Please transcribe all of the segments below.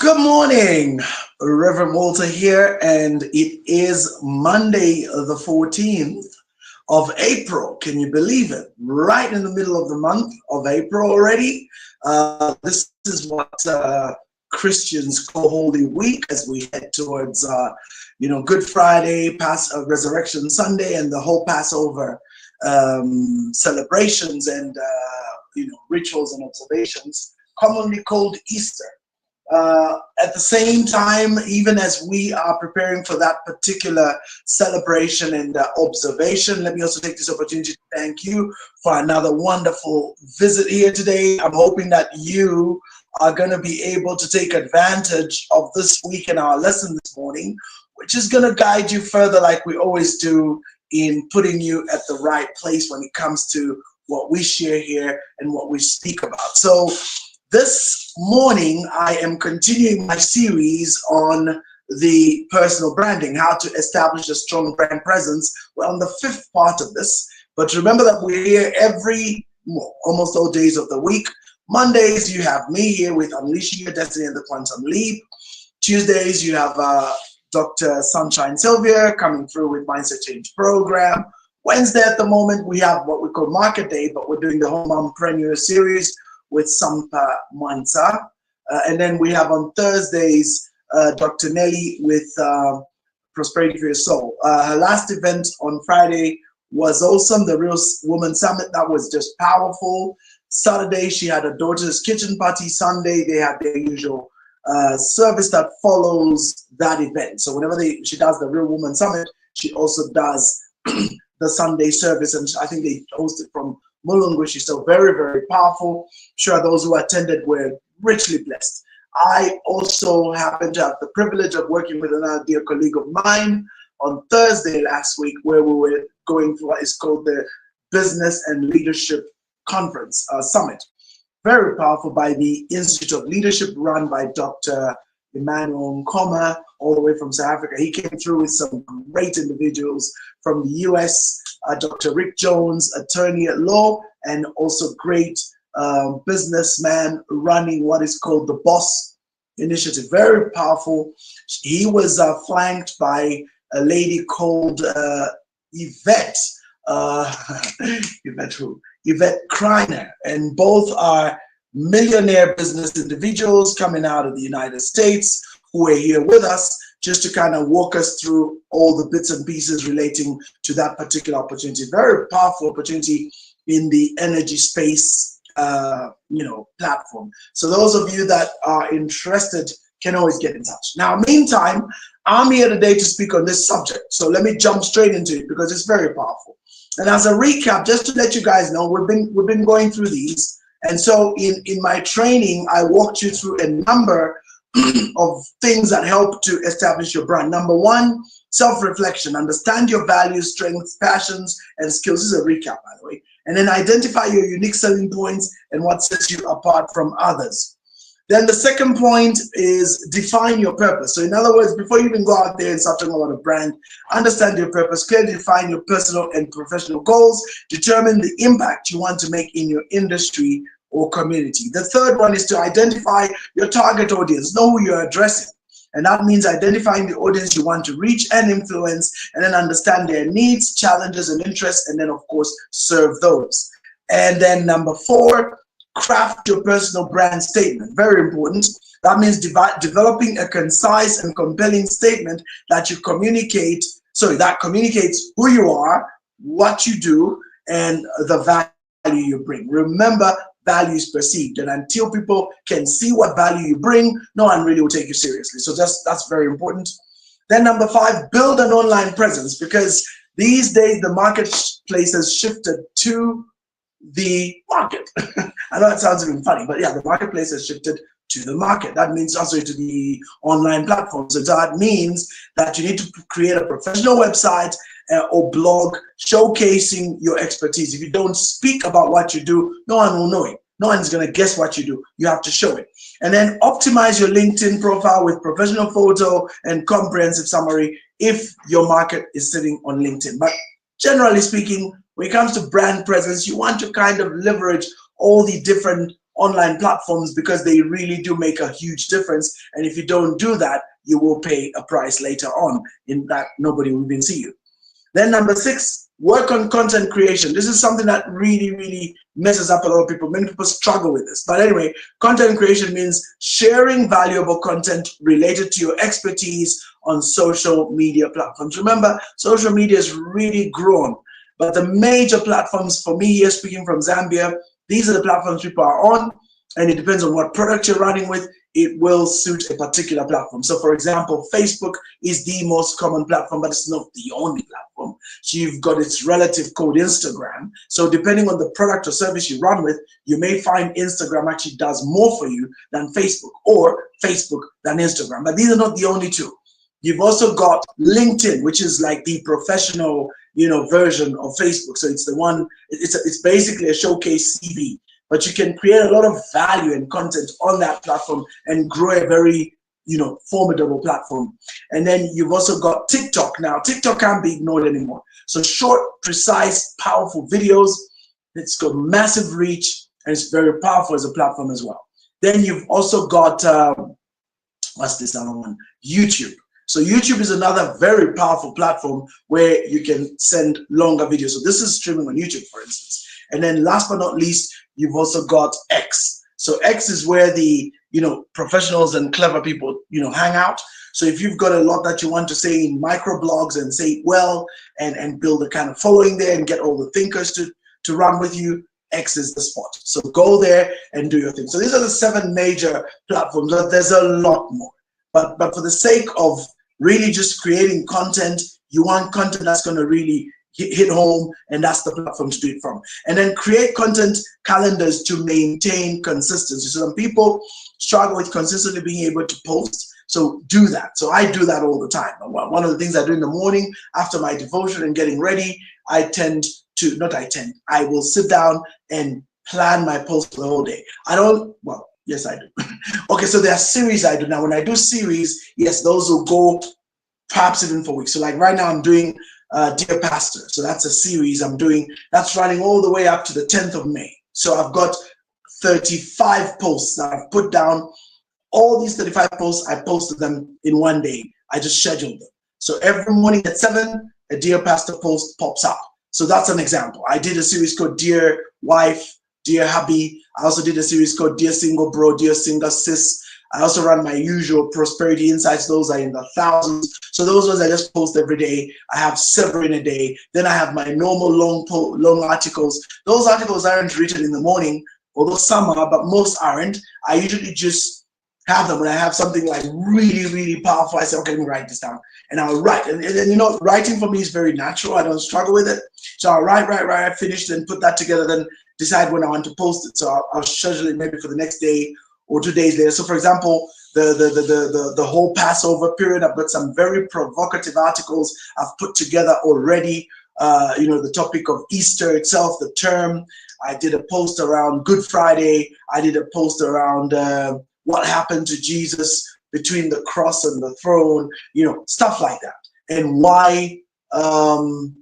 Good morning, Rev Walter here, and it is Monday, the 14th of April. Can you believe it? Right in the middle of the month of April already. This is what Christians call Holy Week as we head towards, Good Friday, Resurrection Sunday, and the whole Passover celebrations and rituals and observations, commonly called Easter. At the same time, even as we are preparing for that particular celebration and observation, let me also take this opportunity to thank you for another wonderful visit here today. I'm hoping that you are going to be able to take advantage of this week and our lesson this morning, which is going to guide you further like we always do in putting you at the right place when it comes to what we share here and what we speak about. So this morning, I am continuing my series on the personal branding, how to establish a strong brand presence. We're on the fifth part of this, but remember that we're here almost all days of the week. Mondays, you have me here with Unleashing Your Destiny and the Quantum Leap. Tuesdays, you have Dr. Sunshine Sylvia coming through with Mindset Change Program. Wednesday, at the moment, we have what we call Market Day, but we're doing the Home Mompreneur series with Sampa Mansa. And then we have on Thursdays, Dr. Nelly with Prosperity for Your Soul. Her last event on Friday was awesome, the Real Woman Summit. That was just powerful. Saturday, she had a daughter's kitchen party. Sunday, they had their usual service that follows that event. So whenever she does the Real Woman Summit, she also does the Sunday service. And I think they hosted from Mulungushi, so very, very powerful. Sure, those who attended were richly blessed. I also happened to have the privilege of working with another dear colleague of mine on Thursday last week, where we were going through what is called the Business and Leadership Conference Summit. Very powerful, by the Institute of Leadership, run by Dr. Emmanuel Nkoma, all the way from South Africa. He came through with some great individuals from the US, Dr. Rick Jones, attorney at law, and also great businessman running what is called the Boss Initiative. Very powerful. He was flanked by a lady called Yvette. Yvette who? Yvette Kreiner, and both are millionaire business individuals coming out of the United States who are here with us just to kind of walk us through all the bits and pieces relating to that particular opportunity. Very powerful opportunity in the energy space, platform. So those of you that are interested can always get in touch. Now, meantime, I'm here today to speak on this subject. So let me jump straight into it because it's very powerful. And as a recap, just to let you guys know, we've been going through these. And so in my training, I walked you through a number of things that help to establish your brand. Number one, self-reflection. Understand your values, strengths, passions, and skills. This is a recap, by the way. And then identify your unique selling points and what sets you apart from others. Then the second point is define your purpose. So in other words, before you even go out there and start talking about a brand, understand your purpose, clearly define your personal and professional goals, determine the impact you want to make in your industry or community. The third one is to identify your target audience, know who you're addressing. And that means identifying the audience you want to reach and influence, and then understand their needs, challenges, and interests, and then of course, serve those. And then number four, craft your personal brand statement. Very important. That means developing a concise and compelling statement that that communicates who you are, what you do, and the value you bring. Remember, value is perceived, and until people can see what value you bring, no one really will take you seriously. So that's very important. Then number five, build an online presence, because these days the marketplace has shifted to the market. I know that sounds even funny, but yeah, the marketplace has shifted to the market. That means also to the online platform. So that means that you need to create a professional website or blog showcasing your expertise. If you don't speak about what you do, no one will know it. No one's going to guess what you do. You have to show it. And then optimize your LinkedIn profile with professional photo and comprehensive summary if your market is sitting on LinkedIn. But generally speaking, when it comes to brand presence, you want to kind of leverage all the different online platforms because they really do make a huge difference. And if you don't do that, you will pay a price later on in that nobody will even see you. Then number 6, work on content creation. This is something that really messes up a lot of people. Many people struggle with this. But anyway, content creation means sharing valuable content related to your expertise on social media platforms. Remember, social media has really grown. But the major platforms for me here, speaking from Zambia, these are the platforms people are on, and it depends on what product you're running with. It will suit a particular platform. So for example, Facebook is the most common platform, but it's not the only platform. So you've got its relative called Instagram. So depending on the product or service you run with, you may find Instagram actually does more for you than Facebook, or Facebook than Instagram. But these are not the only two. You've also got LinkedIn, which is like the professional, version of Facebook. So it's the one, it's basically a showcase CV. But you can create a lot of value and content on that platform and grow a very, formidable platform. And then you've also got TikTok. Now, TikTok can't be ignored anymore. So short, precise, powerful videos. It's got massive reach, and it's very powerful as a platform as well. Then you've also got, what's this other one? YouTube. So YouTube is another very powerful platform where you can send longer videos. So this is streaming on YouTube, for instance. And then last but not least, you've also got X. So X is where the professionals and clever people hang out. So if you've got a lot that you want to say in microblogs and say it well and build a kind of following there and get all the thinkers to run with you, X is the spot. So go there and do your thing. So these are the 7 major platforms. There's a lot more. But for the sake of really just creating content, you want content that's going to really hit home, and that's the platform to do it from. And then create content calendars to maintain consistency. So some people struggle with consistently being able to post. So do that. So I do that all the time. One of the things I do in the morning after my devotion and getting ready, I will sit down and plan my post for the whole day. Yes, I do. Okay, so there are series I do. Now, when I do series, yes, those will go perhaps even for weeks. So like right now I'm doing Dear Pastor. So that's a series I'm doing. That's running all the way up to the 10th of May. So I've got 35 posts that I've put down. All these 35 posts, I posted them in one day. I just scheduled them. So every morning at 7, a Dear Pastor post pops up. So that's an example. I did a series called Dear Wife, Dear Hubby. I also did a series called Dear Single Bro, Dear Single Sis. I also run my usual prosperity insights. Those are in the thousands. So those ones I just post every day. I have several in a day. Then I have my normal long articles. Those articles aren't written in the morning, although some are, but most aren't. I usually just have them when I have something like really powerful. I say, okay, let me write this down. And I'll write. And writing for me is very natural. I don't struggle with it. So I'll write, I finish, then put that together, then decide when I want to post it. So I'll schedule it maybe for the next day or 2 days later. So for example, the whole Passover period, I've got some very provocative articles I've put together already. The topic of Easter itself, the term. I did a post around Good Friday. I did a post around what happened to Jesus between the cross and the throne, stuff like that. And why, 5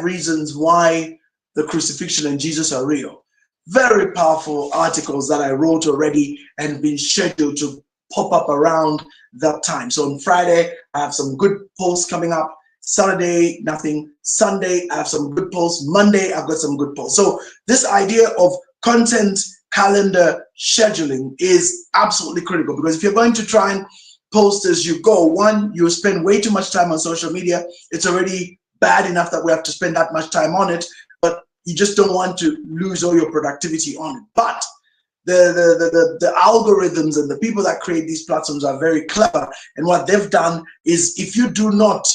reasons why the crucifixion and Jesus are real. Very powerful articles that I wrote already and been scheduled to pop up around that time. So on Friday, I have some good posts coming up. Saturday, nothing. Sunday, I have some good posts. Monday, I've got some good posts. So this idea of content calendar scheduling is absolutely critical, because if you're going to try and post as you go, one, you spend way too much time on social media. It's already bad enough that we have to spend that much time on it, but you just don't want to lose all your productivity on it. But the algorithms and the people that create these platforms are very clever, and what they've done is, if you do not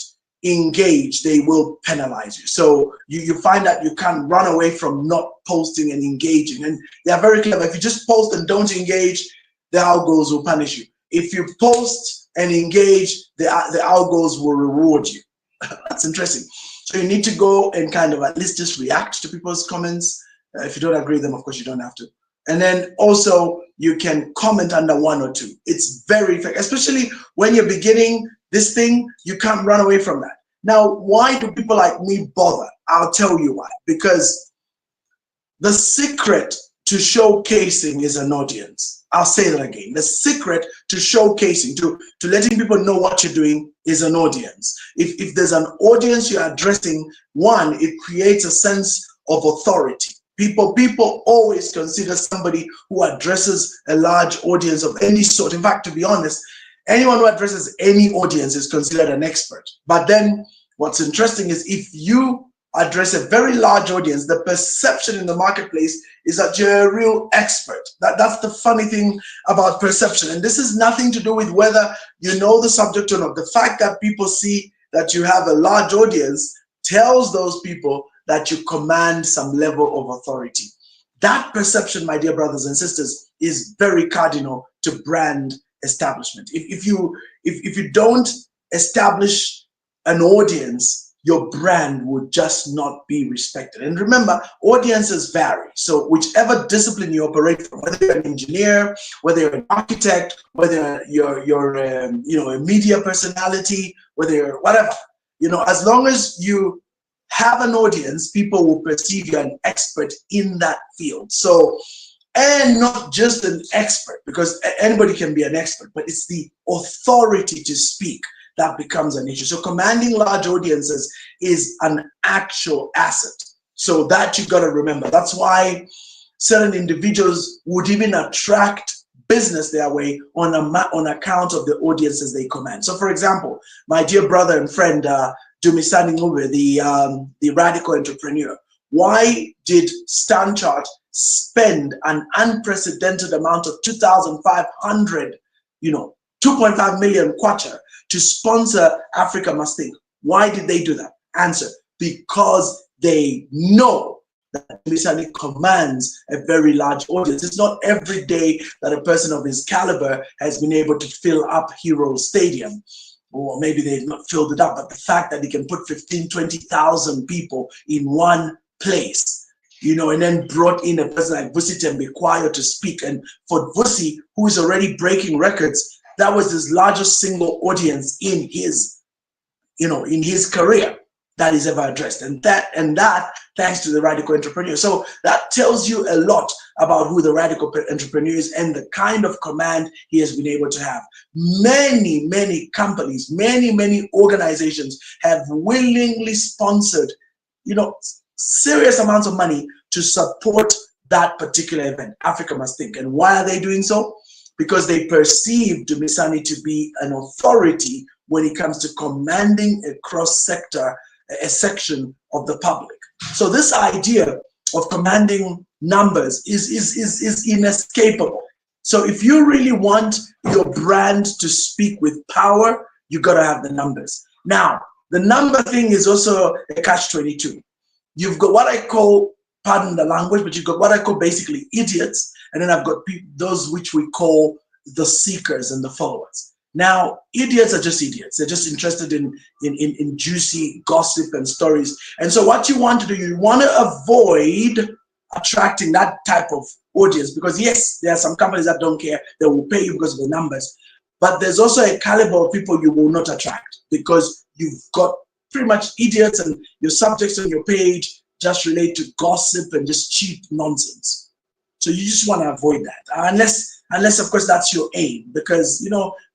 engage, they will penalize you. So you find that you can't run away from not posting and engaging, and they are very clever. If you just post and don't engage, the algos will punish you. If you post and engage, the algos will reward you. That's interesting. So you need to go and kind of at least just react to people's comments. If you don't agree with them, of course you don't have to. And then also you can comment under 1 or 2. It's very effective, especially when you're beginning this thing. You can't run away from that. Now, why do people like me bother? I'll tell you why. Because the secret to showcasing is an audience. I'll say that again. The secret to showcasing, to letting people know what you're doing is an audience. If there's an audience you're addressing, one, it creates a sense of authority. People always consider somebody who addresses a large audience of any sort. In fact, to be honest, anyone who addresses any audience is considered an expert. But then what's interesting is if you address a very large audience, the perception in the marketplace is that you're a real expert. That's the funny thing about perception. And this is nothing to do with whether you know the subject or not. The fact that people see that you have a large audience tells those people that you command some level of authority. That perception, my dear brothers and sisters, is very cardinal to brand establishment. If you don't establish an audience, your brand would just not be respected. And remember, audiences vary. So whichever discipline you operate from, whether you're an engineer, whether you're an architect, whether you're a media personality, whether you're whatever, as long as you have an audience, people will perceive you an expert in that field. So, and not just an expert, because anybody can be an expert, but it's the authority to speak that becomes an issue. So commanding large audiences is an actual asset. So that you got to remember. That's why certain individuals would even attract business their way on account of the audiences they command. So for example, my dear brother and friend, Dumisani Ngube, the radical entrepreneur, why did Stanchart spend an unprecedented amount of 2,500, 2.5 million kwacha to sponsor Africa Must Think? Why did they do that? Answer: because they know that Dumisani commands a very large audience. It's not every day that a person of his caliber has been able to fill up Hero Stadium. Or maybe they've not filled it up, but the fact that he can put 15, 20,000 people in one place, and then brought in a person like Vusi Tembekwayo to speak. And for Vusi, who is already breaking records, that was his largest single audience in his, in his career that he's ever addressed. And that thanks to the radical entrepreneur. So that tells you a lot about who the radical entrepreneur is and the kind of command he has been able to have. Many, many companies, many organizations have willingly sponsored, serious amounts of money to support that particular event, Africa Must Think. And why are they doing so? Because they perceive Dumisani to be an authority when it comes to commanding a cross-sector, a section of the public. So this idea of commanding numbers is inescapable. So if you really want your brand to speak with power, you got to have the numbers. Now, the number thing is also a catch-22. You've got what I call, pardon the language, but you've got what I call basically idiots, and then I've got those which we call the seekers and the followers. Now, idiots are just idiots. They're just interested in juicy gossip and stories. And so what you want to do, you want to avoid attracting that type of audience, because yes, there are some companies that don't care. They will pay you because of the numbers. But there's also a caliber of people you will not attract, because you've got pretty much idiots and your subjects on your page just relate to gossip and just cheap nonsense. So you just want to avoid that, unless of course that's your aim, because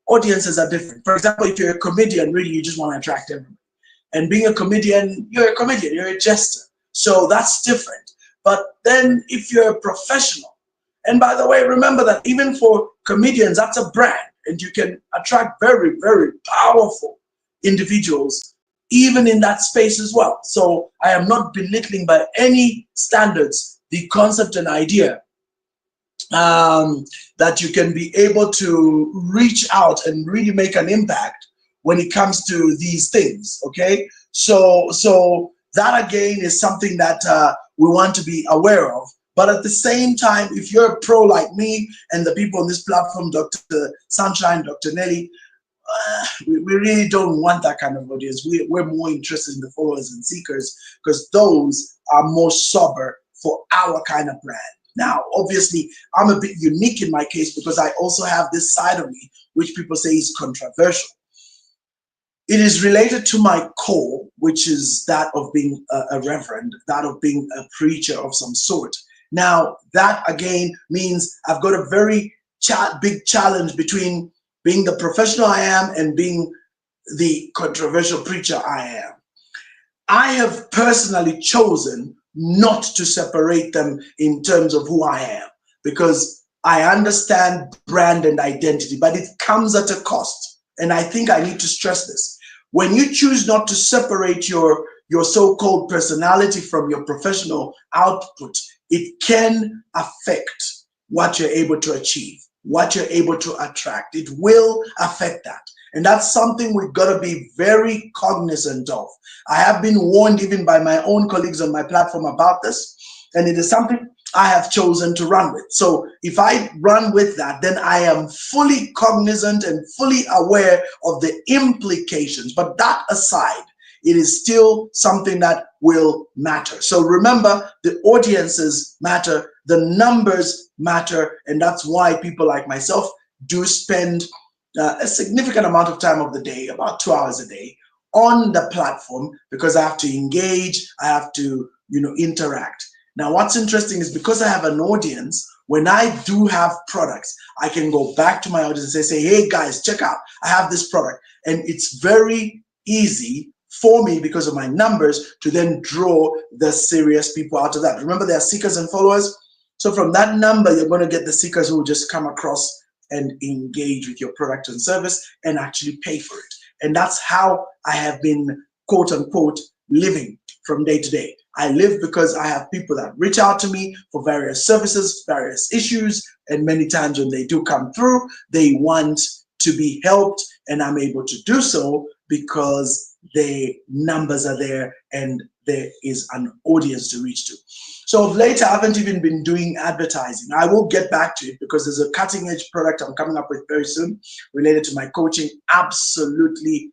audiences are different. For example, if you're a comedian, really you just want to attract everyone. And being a comedian, you're a jester. So that's different. But then if you're a professional, and by the way, remember that even for comedians, that's a brand, and you can attract very, very powerful individuals even in that space as well. So I am not belittling by any standards the concept and idea that you can be able to reach out and really make an impact when it comes to these things, okay? So that again is something that we want to be aware of. But at the same time, if you're a pro like me and the people on this platform, Dr. Sunshine, Dr. Nelly, we really don't want that kind of audience. We're more interested in the followers and seekers, because those are more sober for our kind of brand. Now, obviously, I'm a bit unique in my case because I also have this side of me, which people say is controversial. It is related to my core, which is that of being a reverend, that of being a preacher of some sort. Now, that again means I've got a very big challenge between being the professional I am and being the controversial preacher I am. I have personally chosen not to separate them in terms of who I am, because I understand brand and identity, but it comes at a cost. And I think I need to stress this. When you choose not to separate your so-called personality from your professional output, it can affect what you're able to achieve, what you're able to attract. It will affect that. And that's something we've got to be very cognizant of. I have been warned even by my own colleagues on my platform about this, and it is something I have chosen to run with. So if I run with that, then I am fully cognizant and fully aware of the implications. But that aside, it is still something that will matter. So remember, the audiences matter, the numbers matter, and that's why people like myself do spend a significant amount of time of the day, about 2 hours a day, on the platform, because I have to engage, I have to, interact. Now, what's interesting is because I have an audience, when I do have products, I can go back to my audience and say, hey guys, check out, I have this product. And it's very easy for me, because of my numbers, to then draw the serious people out of that. Remember, there are seekers and followers. So from that number, you're going to get the seekers who will just come across and engage with your product and service and actually pay for it. And that's how I have been, quote unquote, living from day to day. I live because I have people that reach out to me for various services, various issues, and many times when they do come through, they want to be helped, and I'm able to do so because the numbers are there and there is an audience to reach to. So of late, I haven't even been doing advertising. I will get back to it because there's a cutting edge product I'm coming up with very soon related to my coaching. Absolutely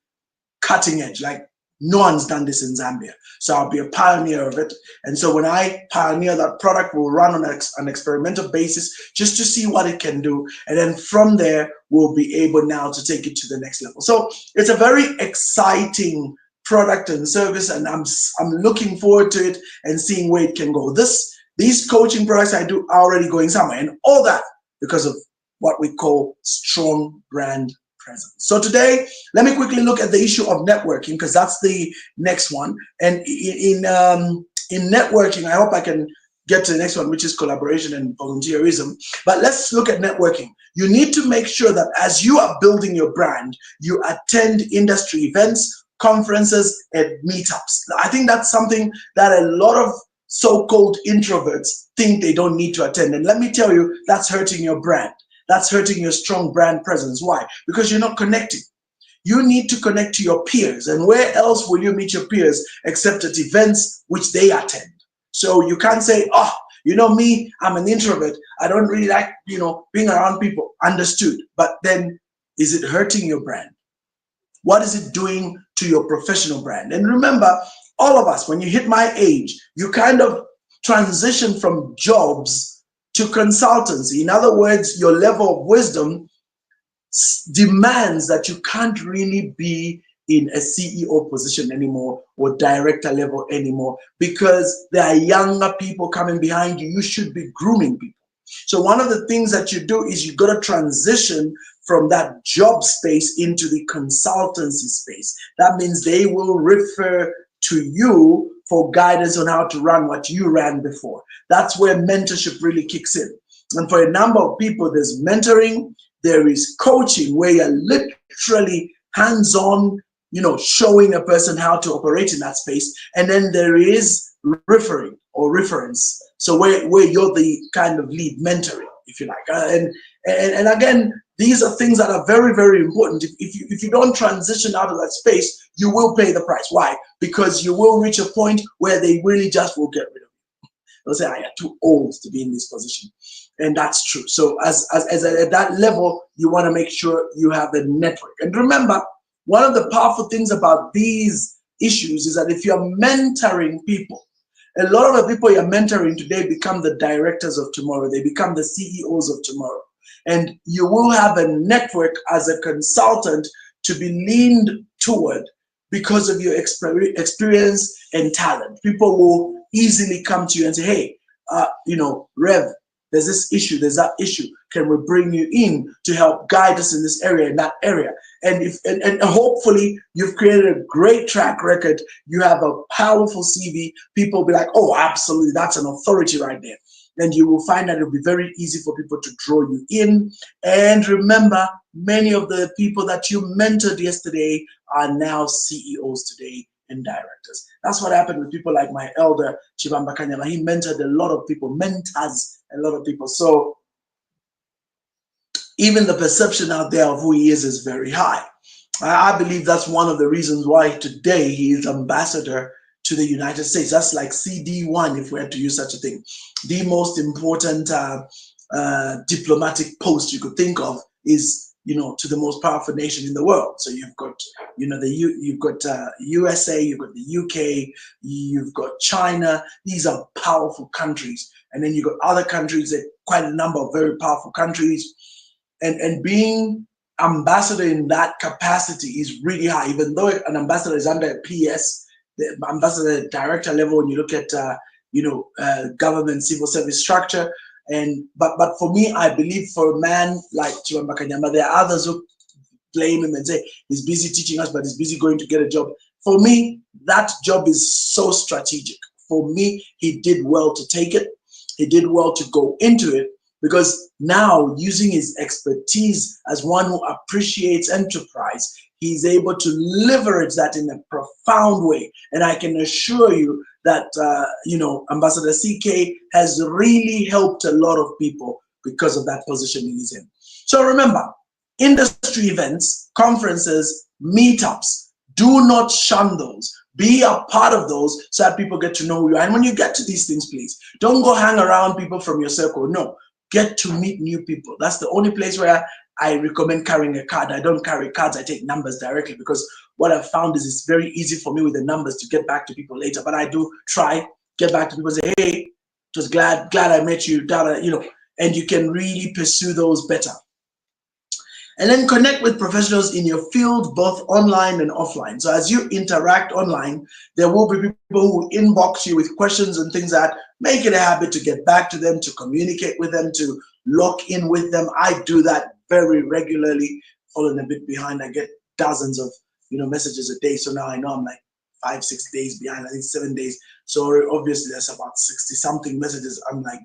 cutting edge, like no one's done this in Zambia. So I'll be a pioneer of it. And so when I pioneer that product, we'll run on an experimental basis just to see what it can do. And then from there, we'll be able now to take it to the next level. So it's a very exciting product and service, and I'm looking forward to it and seeing where it can go. These coaching products I do are already going somewhere, and all that because of what we call strong brand presence. So today, let me quickly look at the issue of networking, because that's the next one. And in networking, I hope I can get to the next one, which is collaboration and volunteerism. But let's look at networking. You need to make sure that as you are building your brand, you attend industry events, conferences, and meetups. I think that's something that a lot of so-called introverts think they don't need to attend. And let me tell you, that's hurting your brand. That's hurting your strong brand presence. Why? Because you're not connecting. You need to connect to your peers. And where else will you meet your peers except at events which they attend? So you can't say, oh, me, I'm an introvert. I don't really like, being around people. Understood. But then, is it hurting your brand? What is it doing to your professional brand? And remember, all of us, when you hit my age, you kind of transition from jobs to consultancy. In other words, your level of wisdom demands that you can't really be in a CEO position anymore or director level anymore, because there are younger people coming behind you. You should be grooming people. So one of the things that you do is you got to transition from that job space into the consultancy space. That means they will refer to you for guidance on how to run what you ran before. That's where mentorship really kicks in. And for a number of people, there's mentoring, there is coaching, where you're literally hands-on, showing a person how to operate in that space. And then there is referring or reference. So where you're the kind of lead mentoring, if you like. And again, these are things that are very, very important. If you don't transition out of that space, you will pay the price. Why? Because you will reach a point where they really just will get rid of you. They'll say, you're too old to be in this position. And that's true. So as at that level, you want to make sure you have a network. And remember, one of the powerful things about these issues is that if you're mentoring people, a lot of the people you're mentoring today become the directors of tomorrow. They become the CEOs of tomorrow. And you will have a network as a consultant to be leaned toward because of your experience and talent. People will easily come to you and say, hey, Rev, there's this issue, there's that issue. Can we bring you in to help guide us in this area, in that area? And hopefully you've created a great track record. You have a powerful CV. People will be like, oh, absolutely, that's an authority right there. And you will find that it'll be very easy for people to draw you in. And remember, many of the people that you mentored yesterday are now CEOs today and directors. That's what happened with people like my elder, Chibamba Kanyama. He mentored a lot of people, mentors a lot of people. So even the perception out there of who he is very high. I believe that's one of the reasons why today he is ambassador to the United States. That's like CD1, if we had to use such a thing. The most important diplomatic post you could think of is, to the most powerful nation in the world. So you've got, you've got USA, you've got the UK, you've got China. These are powerful countries. And then you've got other countries, quite a number of very powerful countries. And being ambassador in that capacity is really high, even though an ambassador is under a PS, the ambassador director level, when you look at government civil service structure. But for me, I believe for a man like Chibamba Kanyama, there are others who blame him and say he's busy teaching us, but he's busy going to get a job. For me, that job is so strategic. For me, he did well to take it. He did well to go into it, because now, using his expertise as one who appreciates enterprise, he's able to leverage that in a profound way. And I can assure you that, Ambassador CK has really helped a lot of people because of that position he's in. So remember, industry events, conferences, meetups, do not shun those. Be a part of those so that people get to know you. And when you get to these things, please, don't go hang around people from your circle. No. Get to meet new people. That's the only place where I recommend carrying a card. I don't carry cards, I take numbers directly, because what I've found is it's very easy for me with the numbers to get back to people later. But I do try, get back to people and say, hey, just glad I met you, and you can really pursue those better. And then connect with professionals in your field, both online and offline. So as you interact online, there will be people who inbox you with questions and things that make it a habit to get back to them, to communicate with them, to lock in with them. I do that very regularly, falling a bit behind. I get dozens of messages a day. So now I know I'm like 5-6 days behind, I think 7 days. So obviously there's about 60 something messages. I'm like,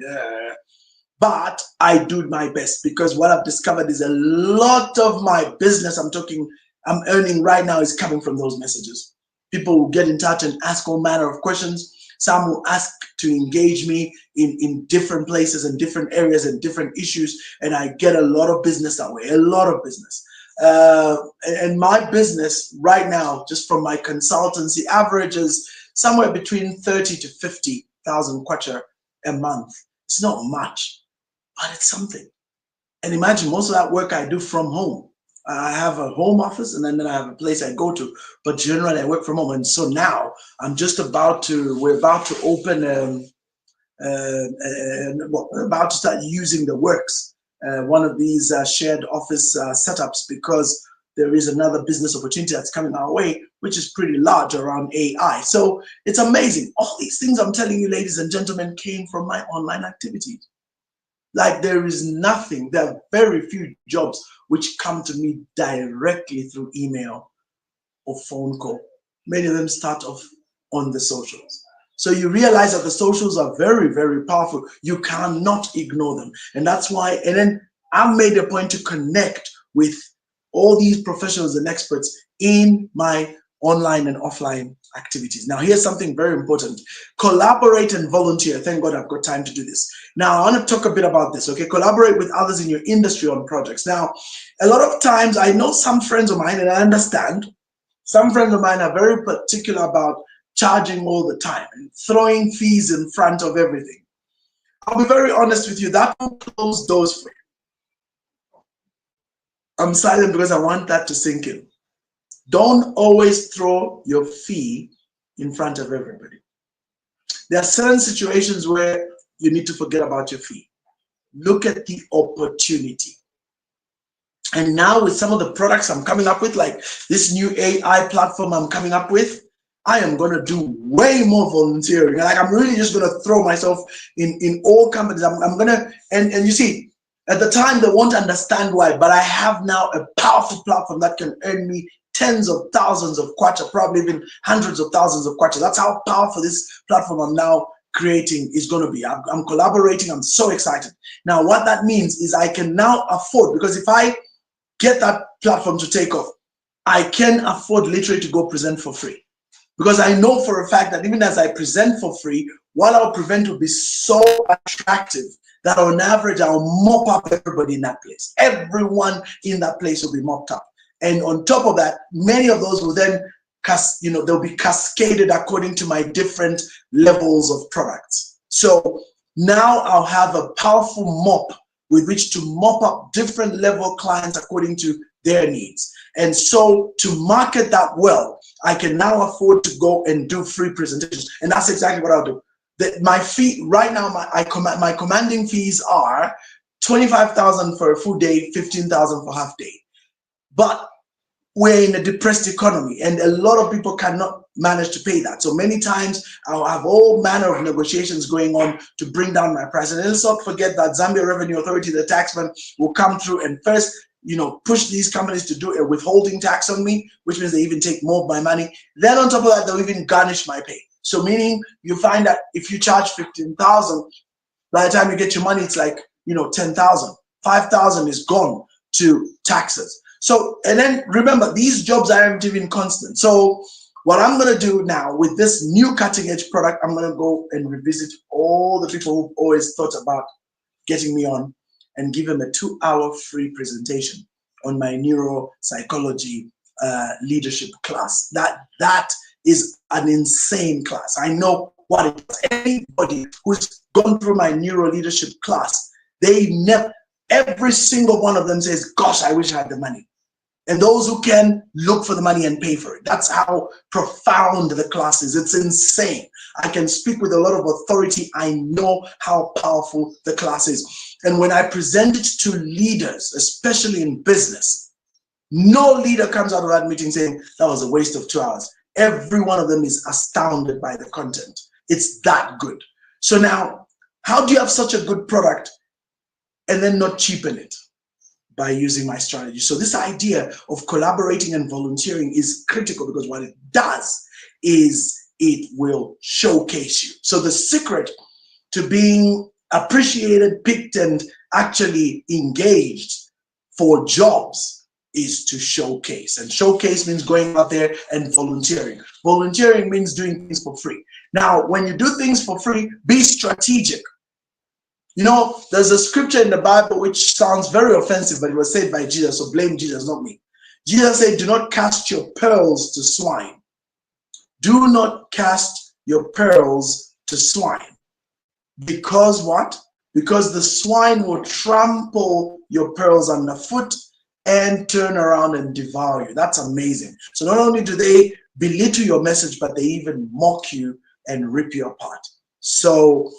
but I do my best, because what I've discovered is a lot of my business I'm earning right now is coming from those messages. People will get in touch and ask all manner of questions. Some will ask to engage me in different places and different areas and different issues. And I get a lot of business that way, a lot of business. And my business right now, just from my consultancy, averages somewhere between 30 to 50,000 kwacha a month. It's not much, but it's something. And imagine, most of that work I do from home. I have a home office, and then I have a place I go to, but generally I work from home. And so now I'm just we're about to open, we're about to start using the Works, one of these shared office setups, because there is another business opportunity that's coming our way, which is pretty large around AI. So it's amazing. All these things I'm telling you, ladies and gentlemen, came from my online activities. Like, there is nothing, there are very few jobs which come to me directly through email or phone call. Many of them start off on the socials. So you realize that the socials are very, very powerful. You cannot ignore them. And that's why, and then I've made a point to connect with all these professionals and experts in my online and offline activities. Now, here's something very important. Collaborate and volunteer. Thank God I've got time to do this. Now, I want to talk a bit about this, okay? Collaborate with others in your industry on projects. Now, a lot of times, I know some friends of mine, and I understand, some friends of mine are very particular about charging all the time and throwing fees in front of everything. I'll be very honest with you, that will close doors for you. I'm silent because I want that to sink in. Don't always throw your fee in front of everybody. There are certain situations where you need to forget about your fee. Look at the opportunity. And now with some of the products I'm coming up with, like this new AI platform I'm coming up with, I am going to do way more volunteering. Like, I'm really just going to throw myself in all companies. I'm going to, and you see, at the time, they won't understand why, but I have now a powerful platform that can earn me tens of thousands of kwacha, probably even hundreds of thousands of kwacha. That's how powerful this platform I'm now creating is going to be. I'm collaborating. I'm so excited. Now, what that means is I can now afford, because if I get that platform to take off, I can afford literally to go present for free. Because I know for a fact that even as I present for free, what I'll present will be so attractive that on average, I'll mop up everybody in that place. Everyone in that place will be mopped up. And on top of that, many of those will then, they'll be cascaded according to my different levels of products. So now I'll have a powerful mop with which to mop up different level clients according to their needs. And so to market that well, I can now afford to go and do free presentations. And that's exactly what I'll do. My fee right now, my commanding fees are 25,000 for a full day, 15,000 for half day. But we're in a depressed economy, and a lot of people cannot manage to pay that. So many times I'll have all manner of negotiations going on to bring down my price. And let's not forget that Zambia Revenue Authority, the taxman, will come through and first, push these companies to do a withholding tax on me, which means they even take more of my money. Then on top of that, they'll even garnish my pay. So meaning you find that if you charge 15,000, by the time you get your money, it's like, 10,000, 5,000 is gone to taxes. So, and then remember, these jobs aren't even constant. So what I'm going to do now with this new cutting edge product, I'm going to go and revisit all the people who've always thought about getting me on and give them a 2-hour free presentation on my neuropsychology leadership class. That is an insane class. I know what it is. Anybody who's gone through my neuro leadership class, every single one of them says, gosh, I wish I had the money. And those who can, look for the money and pay for it. That's how profound the class is. It's insane. I can speak with a lot of authority. I know how powerful the class is. And when I present it to leaders, especially in business, no leader comes out of that meeting saying, that was a waste of 2 hours. Every one of them is astounded by the content. It's that good. So now, how do you have such a good product and then not cheapen it? By using my strategy. So this idea of collaborating and volunteering is critical, because what it does is it will showcase you. So the secret to being appreciated, picked, and actually engaged for jobs is to showcase. And showcase means going out there and volunteering. Volunteering means doing things for free. Now, when you do things for free, be strategic. There's a scripture in the Bible which sounds very offensive, but it was said by Jesus, so blame Jesus, not me. Jesus said, do not cast your pearls to swine. Do not cast your pearls to swine. Because what? Because the swine will trample your pearls underfoot and turn around and devour you. That's amazing. So not only do they belittle your message, but they even mock you and rip you apart. So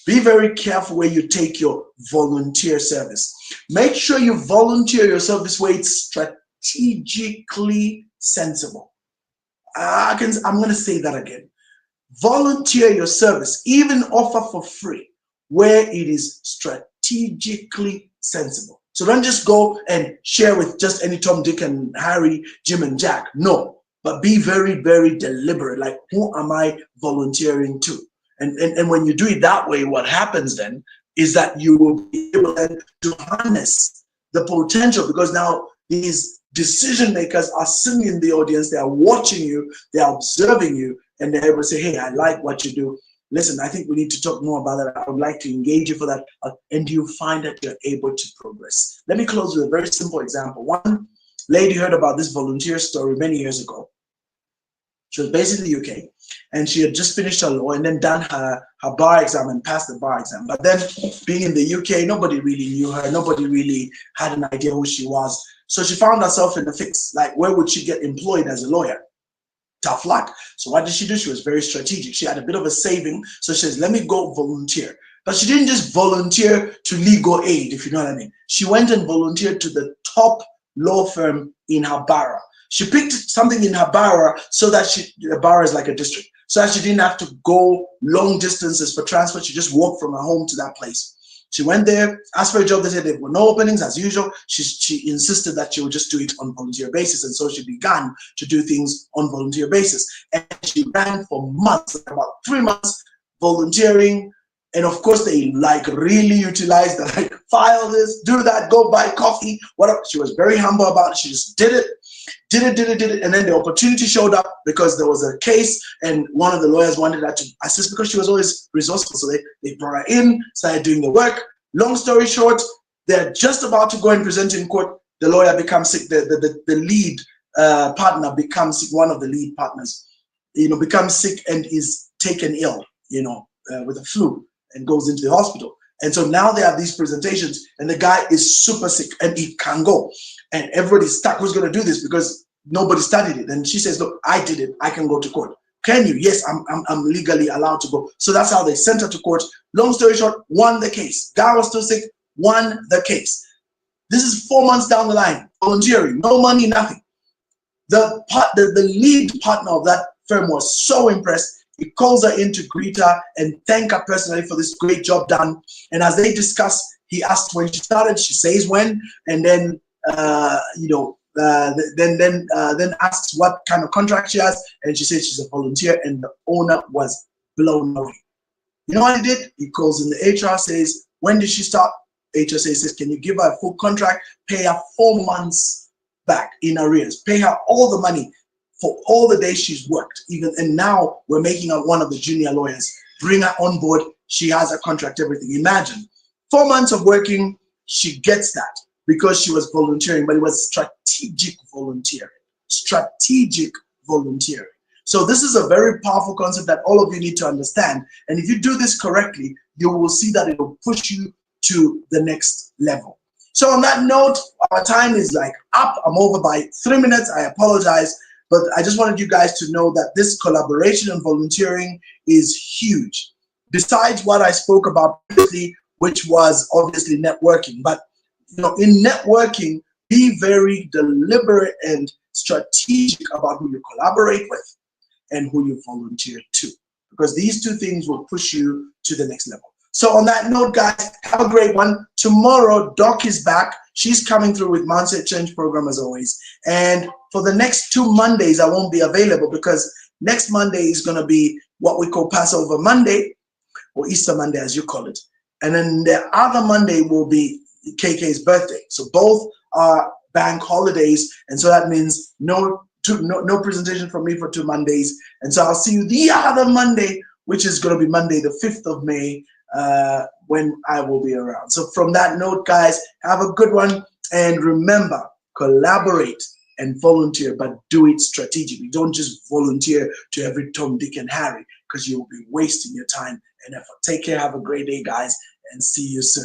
be very careful where you take your volunteer service. Make sure you volunteer your service where it's strategically sensible. I'm going to say that again. Volunteer your service, even offer for free, where it is strategically sensible. So don't just go and share with just any Tom, Dick, and Harry, Jim, and Jack. No, but be very, very deliberate. Like, who am I volunteering to? And when you do it that way, what happens then is that you will be able to harness the potential, because now these decision makers are sitting in the audience, they are watching you, they are observing you, and they're able to say, hey, I like what you do. Listen, I think we need to talk more about that. I would like to engage you for that. And you find that you're able to progress. Let me close with a very simple example. One lady heard about this volunteer story many years ago. She was based in the UK, and she had just finished her law and then done her bar exam and passed the bar exam. But then being in the UK, nobody really knew her. Nobody really had an idea who she was. So she found herself in a fix. Like, where would she get employed as a lawyer? Tough luck. So what did she do? She was very strategic. She had a bit of a saving. So she says, let me go volunteer. But she didn't just volunteer to legal aid, if you know what I mean. She went and volunteered to the top law firm in her borough. She picked something in her borough so that the borough is like a district, so that she didn't have to go long distances for transport. She just walked from her home to that place. She went there, asked for a job. They said there were no openings as usual. She insisted that she would just do it on volunteer basis. And so she began to do things on volunteer basis. And she ran for months, about 3 months, volunteering. And of course, they like really utilized that, like, file this, do that, go buy coffee, whatever. She was very humble about it. She just did it. And then the opportunity showed up because there was a case and one of the lawyers wanted her to assist because she was always resourceful. So they brought her in, started doing the work. Long story short, they're just about to go and present in court. The lawyer becomes sick. The lead partner becomes sick. One of the lead partners, becomes sick and is taken ill, with a flu and goes into the hospital. And so now they have these presentations and the guy is super sick and he can't go. And everybody's stuck. Who's going to do this? Because nobody studied it. And she says, look, I did it. I can go to court. Can you? Yes, I'm legally allowed to go. So that's how they sent her to court. Long story short, won the case. Guy was still sick, won the case. This is 4 months down the line, volunteering, no money, nothing. The lead partner of that firm was so impressed. He calls her in to greet her and thank her personally for this great job done. And as they discuss, he asked when she started. She says when, and then then asks what kind of contract she has, and she says she's a volunteer, and the owner was blown away. You know what he did? He calls in the HR, says, when did she start? HR says, can you give her a full contract, pay her 4 months back in arrears, pay her all the money for all the days she's worked, and now we're making her one of the junior lawyers, bring her on board, she has a contract, everything. Imagine, 4 months of working, she gets that because she was volunteering, but it was strategic volunteering. Strategic volunteering. So this is a very powerful concept that all of you need to understand. And if you do this correctly, you will see that it will push you to the next level. So on that note, our time is like up. I'm over by 3 minutes. I apologize, but I just wanted you guys to know that this collaboration and volunteering is huge. Besides what I spoke about previously, which was obviously networking, but in networking, be very deliberate and strategic about who you collaborate with and who you volunteer to, because these two things will push you to the next level. So on that note, guys, have a great one. Tomorrow, Doc is back. She's coming through with Mindset Change program as always. And for the next 2 Mondays, I won't be available because next Monday is going to be what we call Passover Monday, or Easter Monday, as you call it. And then the other Monday will be KK's birthday. So both are bank holidays. And so that means no presentation from me for 2 Mondays. And so I'll see you the other Monday, which is going to be Monday, the 5th of May, when I will be around. So from that note, guys, have a good one. And remember, collaborate and volunteer, but do it strategically. Don't just volunteer to every Tom, Dick, and Harry, because you'll be wasting your time and effort. Take care. Have a great day, guys, and see you soon.